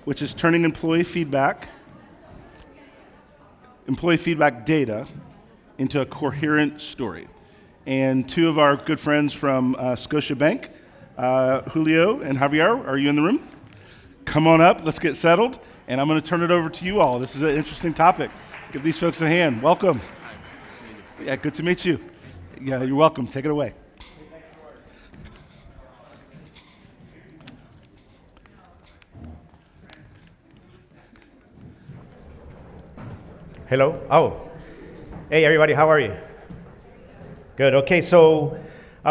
which is turning employee feedback data into a coherent story. And two of our good friends from Scotiabank, Julio and Javier, are you in the room? Come on up, let's get settled, and I'm going to turn it over to you all. This is an interesting topic. Give these folks a hand. Welcome. Yeah, good to meet you. Yeah, you're welcome. Take it away. Hello. Oh, hey everybody, how are you? Good. Okay, so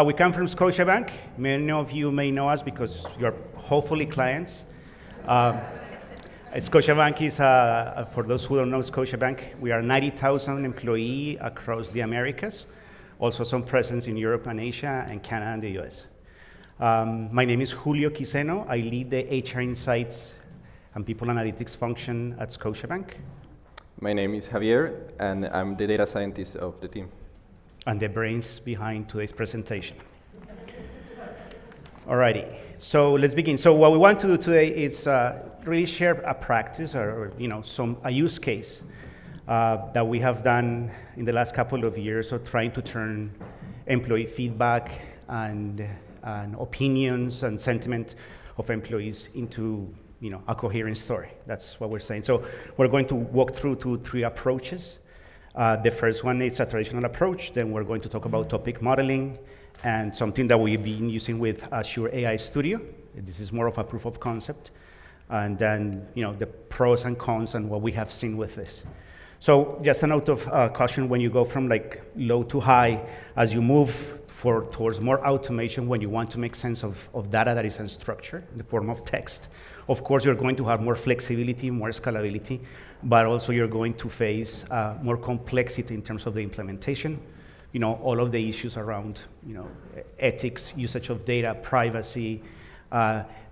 we come from Scotiabank. Many of you may know us because you're hopefully clients. Scotiabank is, for those who don't know Scotiabank, we are 90,000 employees across the Americas, also some presence in Europe and Asia and Canada and the US. My name is Julio Quiseno. I lead the HR Insights and People Analytics function at Scotiabank. My name is Javier, and I'm the data scientist of the team. And the brains behind today's presentation. Alrighty, so let's begin. So what we want to do today is really share a practice or a use case that we have done in the last couple of years of trying to turn employee feedback and opinions and sentiment of employees into a coherent story. That's what we're saying. So we're going to walk through three approaches. The first one is a traditional approach. Then we're going to talk about topic modeling and something that we've been using with Azure AI Studio. This is more of a proof of concept. And then, the pros and cons and what we have seen with this. So just a note of caution when you go from low to high, as you move towards more automation, when you want to make sense of data that is unstructured in the form of text. Of course, you're going to have more flexibility, more scalability, but also you're going to face more complexity in terms of the implementation. All of the issues around, ethics, usage of data, privacy,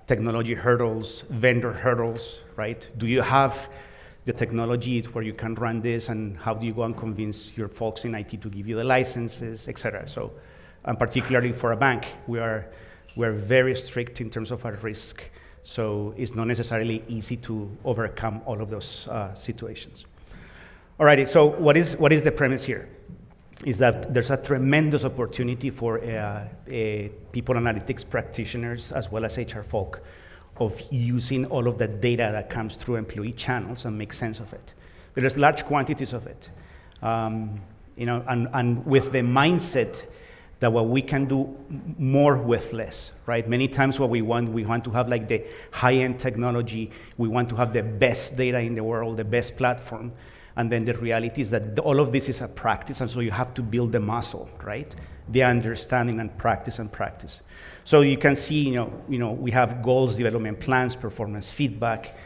technology hurdles, vendor hurdles, right? Do you have the technology where you can run this, and how do you go and convince your folks in IT to give you the licenses, et cetera? So, and particularly for a bank, we're very strict in terms of our risk. So it's not necessarily easy to overcome all of those situations. Alrighty, so what is the premise here? Is that there's a tremendous opportunity for people analytics practitioners as well as HR folk of using all of the data that comes through employee channels and make sense of it. There's large quantities of it, and with the mindset that what we can do more with less, right? Many times what we want to have the high-end technology, we want to have the best data in the world, the best platform, and then the reality is that all of this is a practice, and so you have to build the muscle, right? The understanding and practice. So you can see, we have goals, development plans, performance feedback,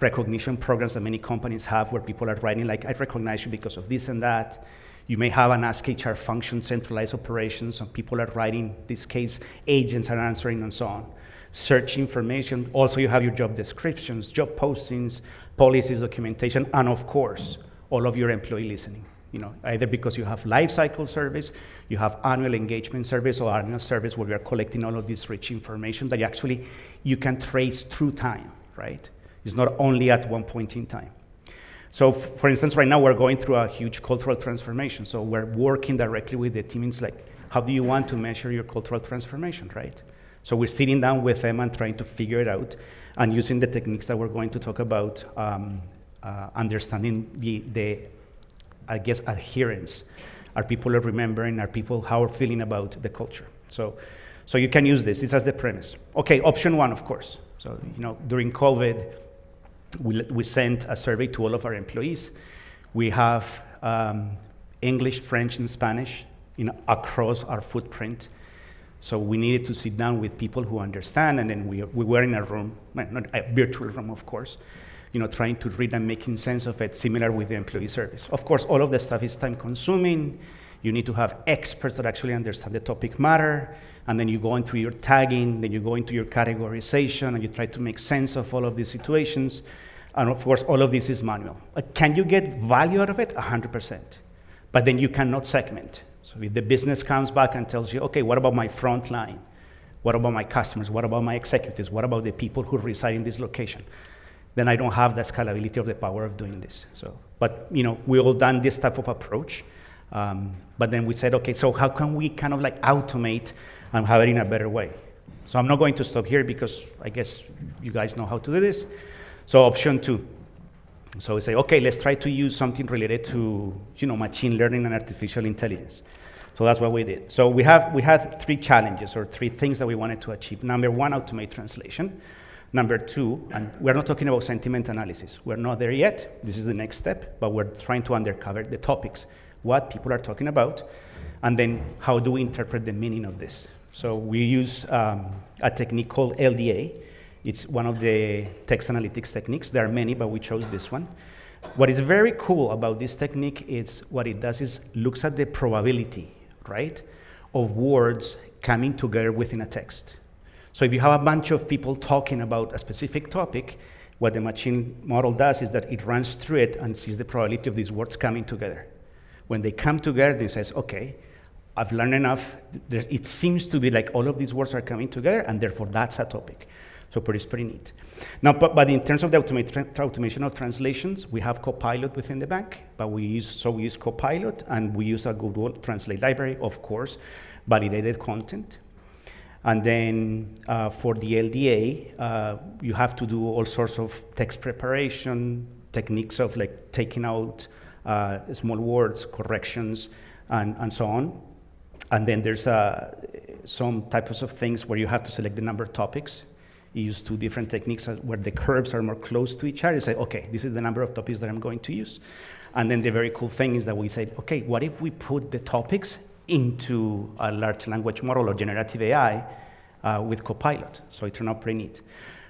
recognition programs that many companies have where people are writing I recognize you because of this and that. You may have an Ask HR function, centralized operations, and people are writing, this case, agents are answering and so on. Search information, also you have your job descriptions, job postings, policies, documentation, and of course, all of your employee listening. Either because you have life cycle service, you have annual engagement service or annual service where you are collecting all of this rich information that you can trace through time, right? It's not only at one point in time. So, for instance, right now we're going through a huge cultural transformation. So we're working directly with the teams how do you want to measure your cultural transformation, right? So we're sitting down with them and trying to figure it out and using the techniques that we're going to talk about, understanding the adherence. Are people remembering? Are people how are feeling about the culture? So you can use this. This as the premise. Okay, option one, of course. So, during COVID, we sent a survey to all of our employees. We have English, French, and Spanish across our footprint. So we needed to sit down with people who understand, and then we were in a room, not a virtual room, of course, trying to read and making sense of it, similar with the employee service. Of course, all of the stuff is time-consuming. You need to have experts that actually understand the topic matter, and then you go into your tagging, then you go into your categorization, and you try to make sense of all of these situations. And of course, all of this is manual. Can you get value out of it? 100%. But then you cannot segment. So if the business comes back and tells you, okay, what about my front line? What about my customers? What about my executives? What about the people who reside in this location? then I don't have the scalability of the power of doing this. So, but we all done this type of approach. But then we said, okay, so how can we kind of like automate and have it in a better way? So I'm not going to stop here because I guess you guys know how to do this. So option 2. So we say, okay, let's try to use something related to machine learning and artificial intelligence. So that's what we did. So we had 3 challenges or 3 things that we wanted to achieve. Number 1, automate translation. Number 2, and we're not talking about sentiment analysis. We're not there yet. This is the next step, but we're trying to uncover the topics, what people are talking about, and then how do we interpret the meaning of this. So we use a technique called LDA. It's one of the text analytics techniques. There are many, but we chose this one. What is very cool about this technique is what it does is looks at the probability, right, of words coming together within a text. So if you have a bunch of people talking about a specific topic, what the machine model does is that it runs through it and sees the probability of these words coming together. When they come together, it says, okay, I've learned enough. It seems to be like all of these words are coming together, and therefore that's a topic. So it's pretty neat. Now, but in terms of the automation of translations, we have Copilot within the bank, but we use Copilot, and we use a Google Translate library, of course, validated content. And then for the LDA, you have to do all sorts of text preparation, techniques of like taking out small words, corrections, and so on. And then there's some types of things where you have to select the number of topics. You use 2 different techniques where the curves are more close to each other. You say, okay, this is the number of topics that I'm going to use. And then the very cool thing is that we say, okay, what if we put the topics into a large language model or generative AI with Copilot? So it turned out pretty neat.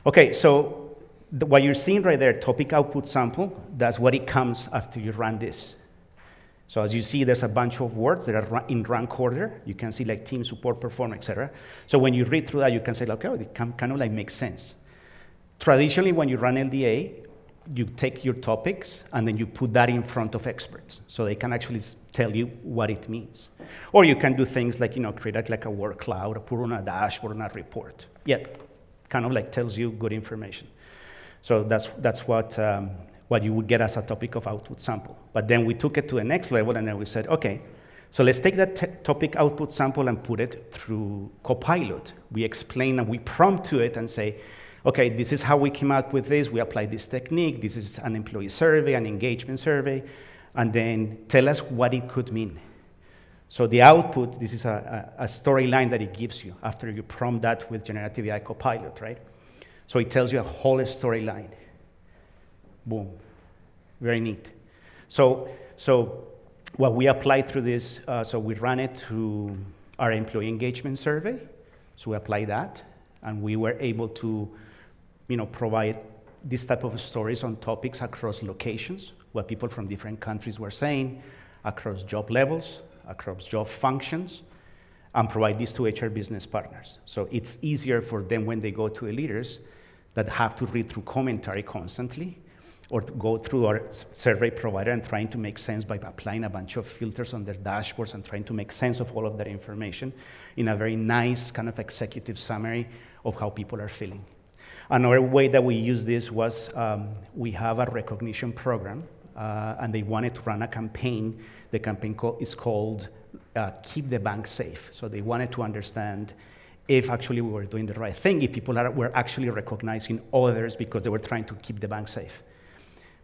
Okay, so what you're seeing right there, topic output sample, that's what it comes after you run this. So as you see, there's a bunch of words that are in rank order. You can see like team, support, perform, etc. So when you read through that, you can say, like, oh, it kind of like makes sense. Traditionally, when you run LDA, you take your topics and then you put that in front of experts so they can actually tell you what it means. Or you can do things like, create like a word cloud or put on a dashboard on a report. Yet, kind of like tells you good information. So that's what you would get as a topic of output sample. But then we took it to the next level, and then we said, okay, so let's take that topic output sample and put it through Copilot. We explain and we prompt to it and say, okay, this is how we came out with this. We applied this technique. This is an employee survey, an engagement survey, and then tell us what it could mean. So the output, this is a storyline that it gives you after you prompt that with generative AI Copilot, right? So it tells you a whole storyline. Boom, very neat. So what we applied through this, so we ran it through our employee engagement survey. So we applied that, and we were able to, provide this type of stories on topics across locations, what people from different countries were saying, across job levels, across job functions, and provide this to HR business partners. So it's easier for them when they go to the leaders that have to read through commentary constantly, or to go through our survey provider and trying to make sense by applying a bunch of filters on their dashboards and trying to make sense of all of that information in a very nice kind of executive summary of how people are feeling. Another way that we use this was we have a recognition program, and they wanted to run a campaign. The campaign is called Keep the Bank Safe. So they wanted to understand if actually we were doing the right thing, if people were actually recognizing others because they were trying to keep the bank safe.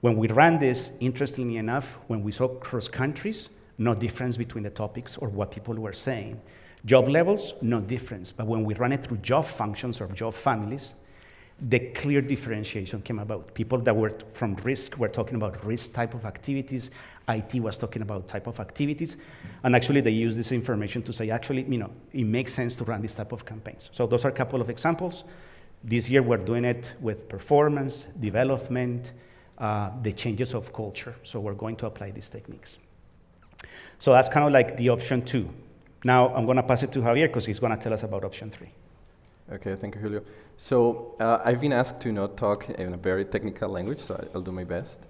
When we ran this, interestingly enough, when we saw cross countries, no difference between the topics or what people were saying. Job levels, no difference. But when we ran it through job functions or job families, the clear differentiation came about. People that were from risk were talking about risk type of activities. IT was talking about type of activities. And actually, they used this information to say, actually, it makes sense to run this type of campaigns. So those are a couple of examples. This year, we're doing it with performance, development, the changes of culture. So we're going to apply these techniques. So that's kind of like the option 2. Now I'm going to pass it to Javier because he's going to tell us about option 3. Okay, thank you, Julio. So I've been asked to not talk in a very technical language, so I'll do my best.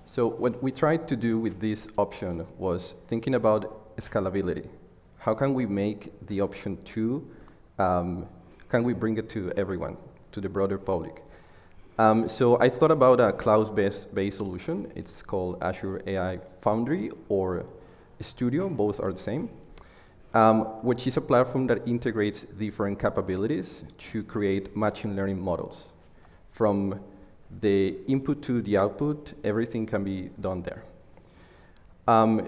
So what we tried to do with this option was thinking about scalability. How can we make the option 2, can we bring it to everyone, to the broader public? So I thought about a cloud-based solution. It's called Azure AI Foundry or Studio, both are the same, which is a platform that integrates different capabilities to create machine learning models. From the input to the output, everything can be done there.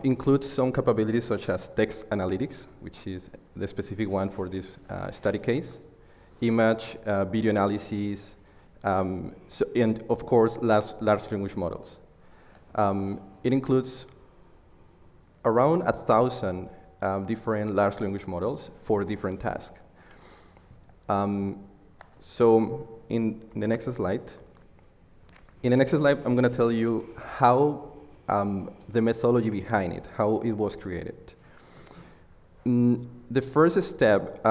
Includes some capabilities such as text analytics, which is the specific one for this study case, image, video analysis, and of course, large language models. It includes around 1,000 different large language models for different tasks. So in the next slide, I'm going to tell you how the methodology behind it, how it was created. The first step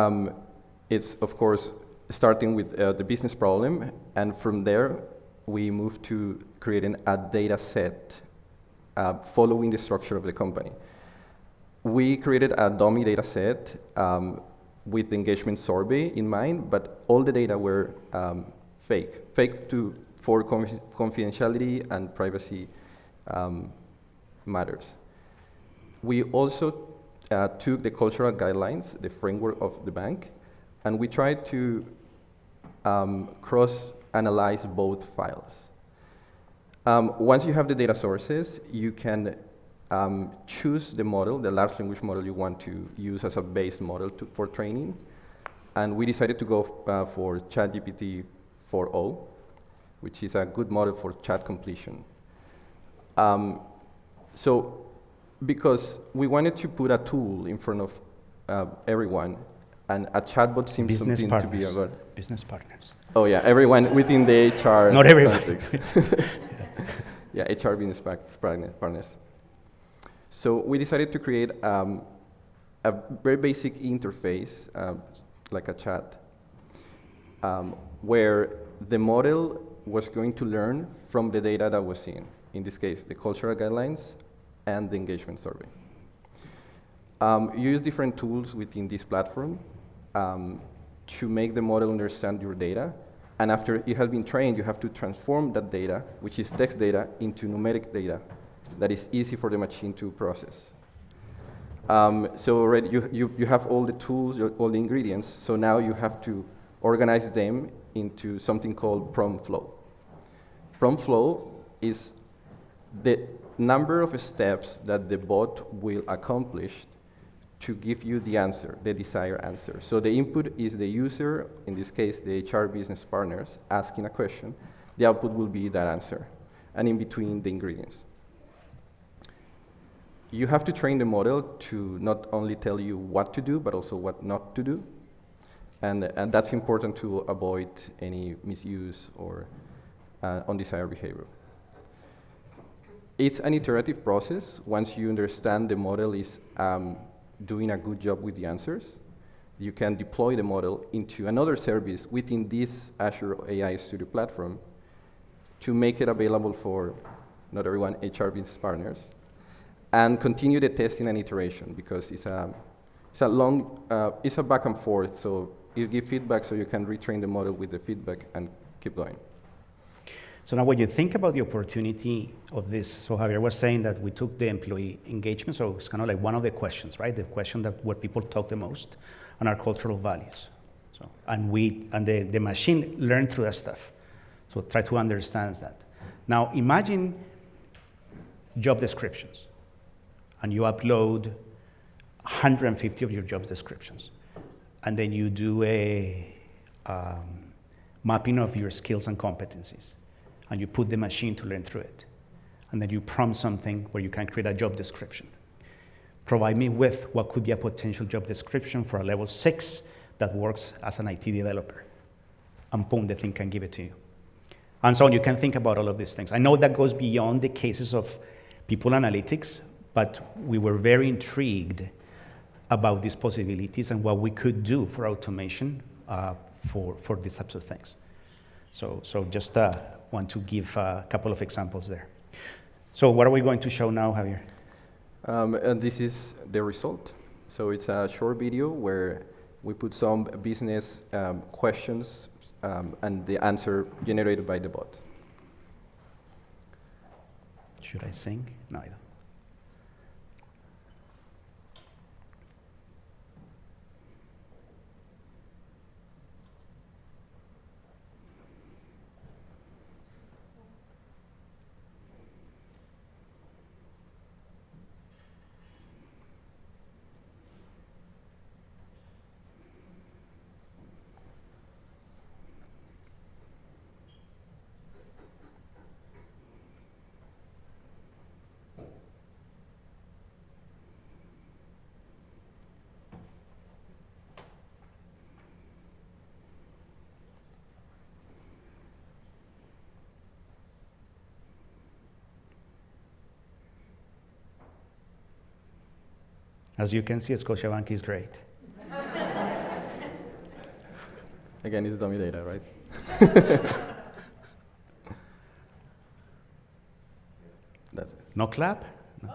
is, of course, starting with the business problem, and from there, we move to creating a data set following the structure of the company. We created a dummy data set with the engagement survey in mind, but all the data were fake for confidentiality and privacy matters. We also took the cultural guidelines, the framework of the bank, and we tried to cross-analyze both files. Once you have the data sources, you can choose the model, the large language model you want to use as a base model for training. And we decided to go for ChatGPT 4.0, which is a good model for chat completion. So because we wanted to put a tool in front of everyone, and a chatbot seems Business something partners. to be about. Business partners. Oh yeah, everyone within the HR Not everyone. context. Yeah, HR business partners. So we decided to create a very basic interface, like a chat, where the model was going to learn from the data that was seen. In this case, the cultural guidelines and the engagement survey. You use different tools within this platform to make the model understand your data. And after it has been trained, you have to transform that data, which is text data, into numeric data that is easy for the machine to process. So already you have all the tools, all the ingredients, so now you have to organize them into something called prompt flow. Prompt flow is the number of steps that the bot will accomplish to give you the answer, the desired answer. So the input is the user, in this case, the HR business partners, asking a question. The output will be that answer, and in between, the ingredients. You have to train the model to not only tell you what to do, but also what not to do. And that's important to avoid any misuse or undesired behavior. It's an iterative process. Once you understand the model is doing a good job with the answers, you can deploy the model into another service within this Azure AI Studio platform to make it available for, not everyone, HR business partners, and continue the testing and iteration, because it's a long, it's a back and forth, so you give feedback so you can retrain the model with the feedback and keep going. So now when you think about the opportunity of this, so Javier was saying that we took the employee engagement, so it's kind of like one of the questions, right? The question that where people talk the most, and our cultural values. So, and the machine learned through that stuff. So try to understand that. Now imagine job descriptions, and you upload 150 of your job descriptions, and then you do a mapping of your skills and competencies, and you put the machine to learn through it. And then you prompt something where you can create a job description. Provide me with what could be a potential job description for a level 6 that works as an IT developer. And boom, the thing can give it to you. And so on, you can think about all of these things. I know that goes beyond the cases of people analytics, but we were very intrigued about these possibilities and what we could do for automation for these types of things. So just want to give a couple of examples there. So what are we going to show now, Javier? And this is the result. So it's a short video where we put some business questions and the answer generated by the bot. Should I sing? No, I don't. As you can see, Scotiabank is great. Again, it's dummy data, right? That's it. No clap? No.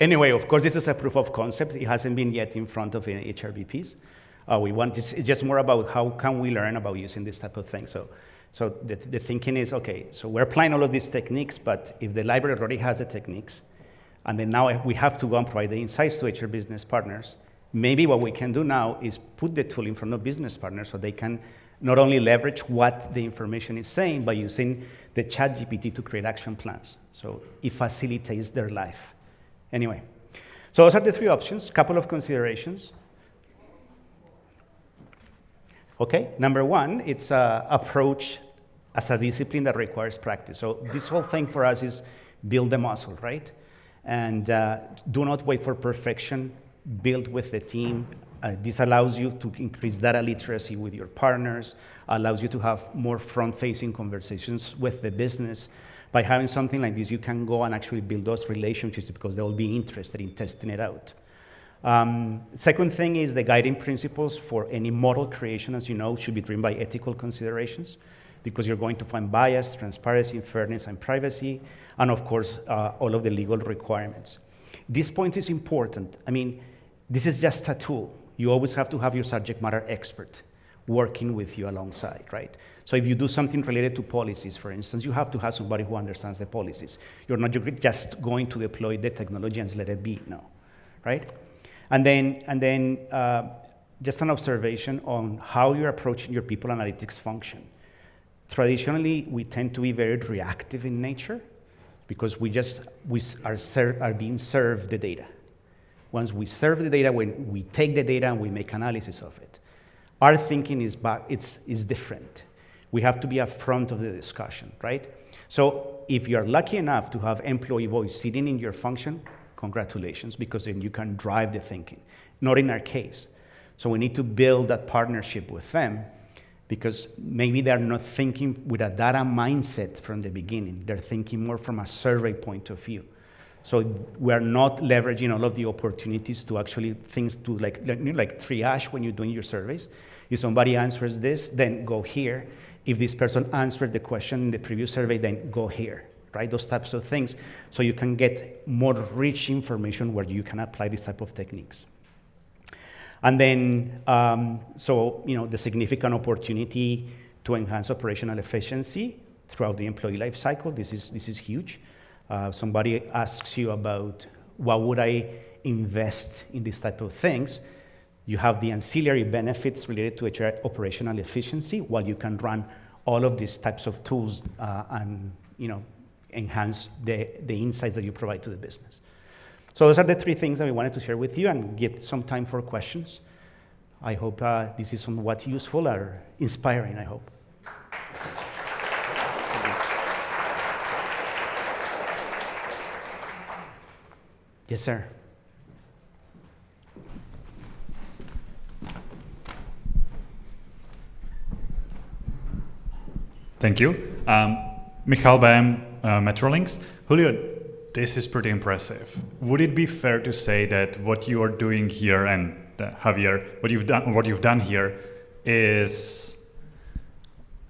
Anyway, of course, this is a proof of concept. It hasn't been yet in front of any HRBPs. It's just more about how can we learn about using this type of thing. So the thinking is, okay, so we're applying all of these techniques, but if the library already has the techniques, and then now we have to go and provide the insights to HR business partners, maybe what we can do now is put the tool in front of business partners so they can not only leverage what the information is saying, but using the ChatGPT to create action plans. So it facilitates their life. Anyway, so those are the three options, couple of considerations. Okay, number one, it's approach as a discipline that requires practice. So this whole thing for us is build the muscle, right? And do not wait for perfection, build with the team. This allows you to increase data literacy with your partners, allows you to have more front-facing conversations with the business. By having something like this, you can go and actually build those relationships because they will be interested in testing it out. Second thing is the guiding principles for any model creation, as you know, should be driven by ethical considerations because you're going to find bias, transparency, fairness, and privacy, and of course, all of the legal requirements. This point is important. I mean, this is just a tool. You always have to have your subject matter expert working with you alongside, right? So if you do something related to policies, for instance, you have to have somebody who understands the policies. You're not just going to deploy the technology and let it be, no, right? And then just an observation on how you're approaching your people analytics function. Traditionally, we tend to be very reactive in nature because we are being served the data. Once we serve the data, when we take the data and we make analysis of it. Our thinking is different. We have to be upfront of the discussion, right? So if you're lucky enough to have employee voice sitting in your function, congratulations, because then you can drive the thinking. Not in our case. So we need to build that partnership with them because maybe they're not thinking with a data mindset from the beginning. They're thinking more from a survey point of view. So we're not leveraging all of the opportunities to actually things to like triage when you're doing your surveys. If somebody answers this, then go here. If this person answered the question in the previous survey, then go here, right? Those types of things. So you can get more rich information where you can apply this type of techniques. And then, the significant opportunity to enhance operational efficiency throughout the employee life cycle, this is huge. Somebody asks you about what would I invest in these type of things. You have the ancillary benefits related to HR operational efficiency while you can run all of these types of tools and enhance the insights that you provide to the business. So those are the three things that we wanted to share with you and give some time for questions. I hope this is somewhat useful or inspiring, I hope. Yes, sir. Thank you. Michal Bam, Metrolinx. Julio, this is pretty impressive. Would it be fair to say that what you are doing here, and Javier, what you've done here is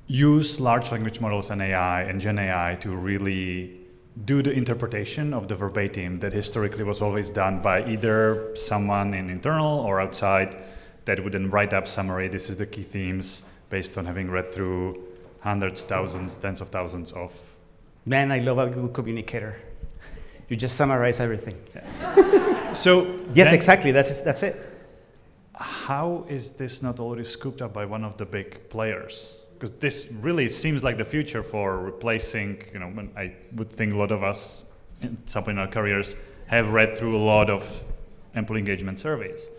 use large language models and AI and Gen AI to really do the interpretation of the verbatim that historically was always done by either someone in internal or outside that would then write up summary. This is the key themes based on having read through hundreds, thousands, tens of thousands of. Man, I love a good communicator. You just summarize everything. So yes, exactly. That's it. How is this not already scooped up by one of the big players? Because this really seems like the future for replacing, when I would think a lot of us in some point in our careers have read through a lot of employee engagement surveys.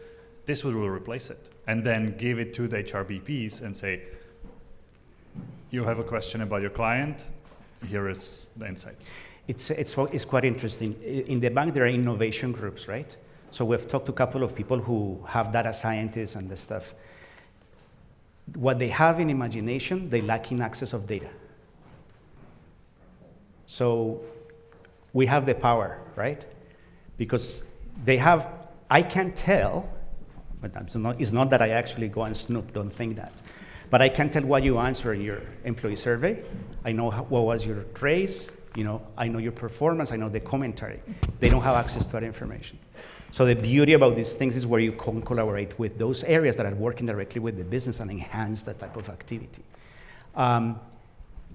This will replace it and then give it to the HRBPs and say, you have a question about your client, here is the insights. It's quite interesting. In the bank, there are innovation groups, right? So we've talked to a couple of people who have data scientists and this stuff. What they have in imagination, they lack in access of data. So we have the power, right? Because they have, I can tell, but it's not that I actually go and snoop, don't think that. But I can tell what you answer in your employee survey. I know what was your raise, I know your performance, I know the commentary. They don't have access to that information. So the beauty about these things is where you can collaborate with those areas that are working directly with the business and enhance that type of activity.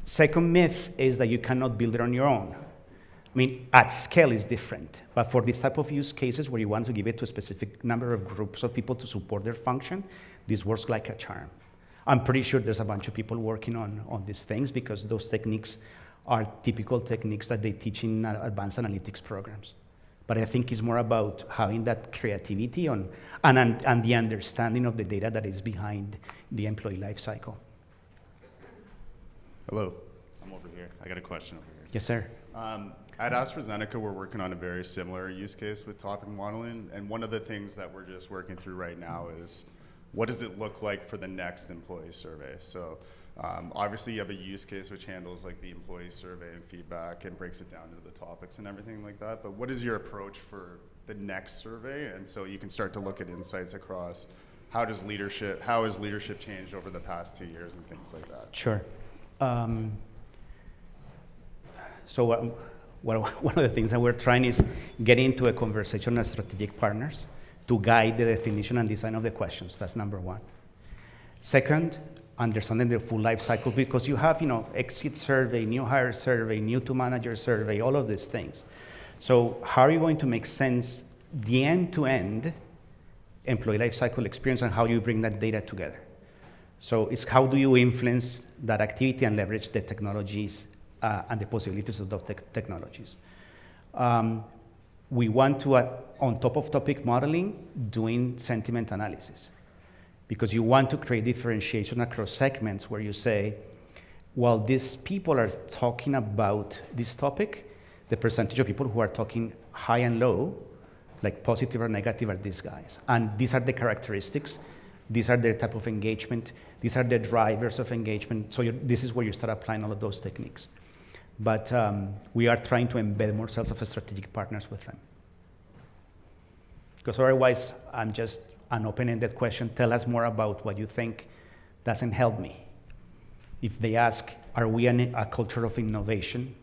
Second myth is that you cannot build it on your own. I mean, at scale is different, but for this type of use cases where you want to give it to a specific number of groups of people to support their function, this works like a charm. I'm pretty sure there's a bunch of people working on these things because those techniques are typical techniques that they teach in advanced analytics programs. But I think it's more about having that creativity and the understanding of the data that is behind the employee life cycle. Hello, I'm over here. I got a question over here. Yes, sir. At AstraZeneca, we're working on a very similar use case with topic modeling, and one of the things that we're just working through right now is what does it look like for the next employee survey? So obviously you have a use case which handles like the employee survey and feedback and breaks it down into the topics and everything like that, but what is your approach for the next survey? And so you can start to look at insights across how has leadership changed over the past 2 years and things like that? Sure. So one of the things that we're trying is get into a conversation with strategic partners to guide the definition and design of the questions. That's number one. Second, understanding the full life cycle, because you have, exit survey, new hire survey, new to manager survey, all of these things. So how are you going to make sense the end-to-end employee life cycle experience and how you bring that data together? So it's how do you influence that activity and leverage the technologies and the possibilities of those technologies. We want to, on top of topic modeling, doing sentiment analysis. Because you want to create differentiation across segments where you say, while these people are talking about this topic, the percentage of people who are talking high and low, like positive or negative, are these guys. And these are the characteristics. These are their type of engagement. These are the drivers of engagement. So this is where you start applying all of those techniques. But we are trying to embed more sales of strategic partners with them. Because otherwise, I'm just an open-ended question. Tell us more about what you think doesn't help me. If they ask, are we in a culture of innovation?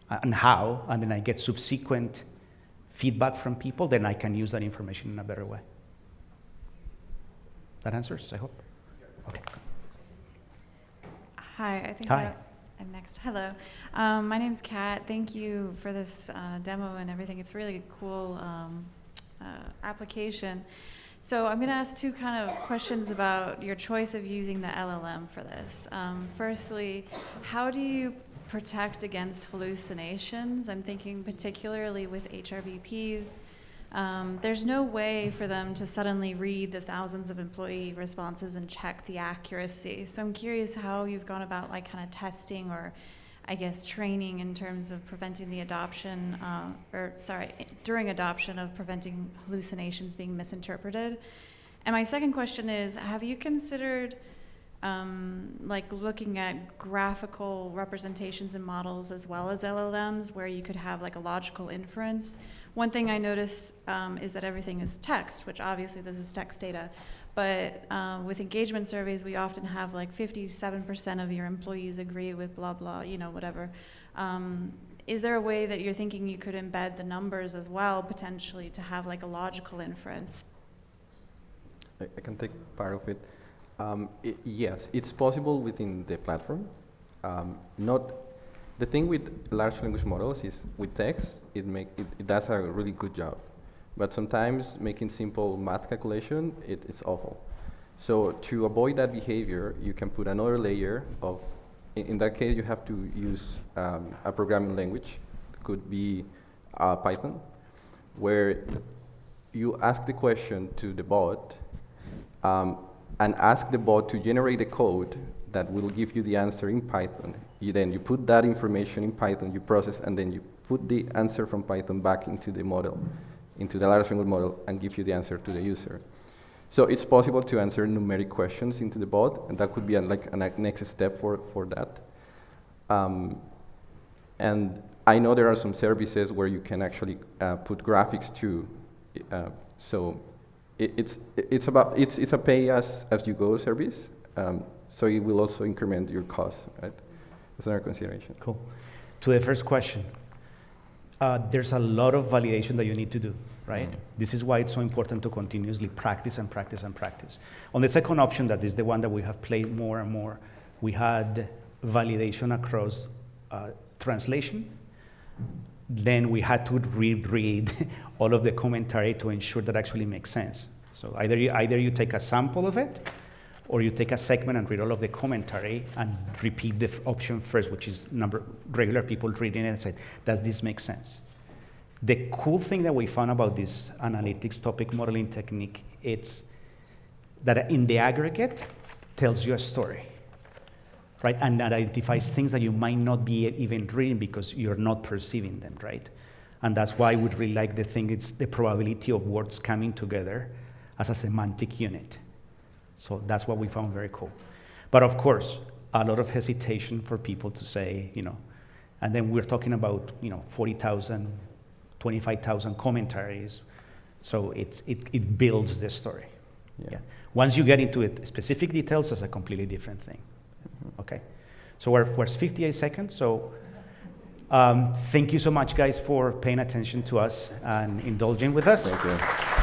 And how? And then I get subsequent feedback from people, then I can use that information in a better way. That answers, I hope? Okay. Hi, I think Hi. I'm next. Hello. My name's Kat. Thank you for this demo and everything. It's really a cool application. So I'm going to ask two kind of questions about your choice of using the LLM for this. Firstly, how do you protect against hallucinations? I'm thinking particularly with HRBPs. There's no way for them to suddenly read the thousands of employee responses and check the accuracy. So I'm curious how you've gone about like kind of testing or I guess training in terms of preventing the adoption, during adoption of preventing hallucinations being misinterpreted. And my second question is, have you considered like looking at graphical representations and models as well as LLMs where you could have like a logical inference? One thing I notice is that everything is text, which obviously this is text data, but with engagement surveys, we often have like 57% of your employees agree with blah, blah, whatever. is there a way that you're thinking you could embed the numbers as well, potentially, to have like a logical inference? I can take part of it. Yes, it's possible within the platform. Not the thing with large language models is with text, it does a really good job. But sometimes making simple math calculation, it's awful. So to avoid that behavior, you can put another layer of, in that case, you have to use a programming language. It could be Python, where you ask the question to the bot and ask the bot to generate the code that will give you the answer in Python. Then you put that information in Python, you process, and then you put the answer from Python back into the model, into the large language model, and give you the answer to the user. So it's possible to answer numeric questions into the bot, and that could be like a next step for that. And I know there are some services where you can actually put graphics too. So it's a pay as you go service. So it will also increment your cost, right? That's another consideration. Cool. To the first question, there's a lot of validation that you need to do, right? This is why it's so important to continuously practice and practice and practice. On the second option, that is the one that we have played more and more, we had validation across translation. Then we had to reread all of the commentary to ensure that actually makes sense. So either you take a sample of it, or you take a segment and read all of the commentary and repeat the option first, which is regular people reading it and say, does this make sense? The cool thing that we found about this analytics topic modeling technique, it's that in the aggregate, tells you a story, right? And identifies things that you might not be even reading because you're not perceiving them, right? And that's why we really like the thing, it's the probability of words coming together as a semantic unit. So that's what we found very cool. But of course, a lot of hesitation for people to say, and then we're talking about, 40,000, 25,000 commentaries. So it builds the story. Yeah. Once you get into it, specific details is a completely different thing. Okay. So we're 58 seconds. So thank you so much, guys, for paying attention to us and indulging with us. Thank you.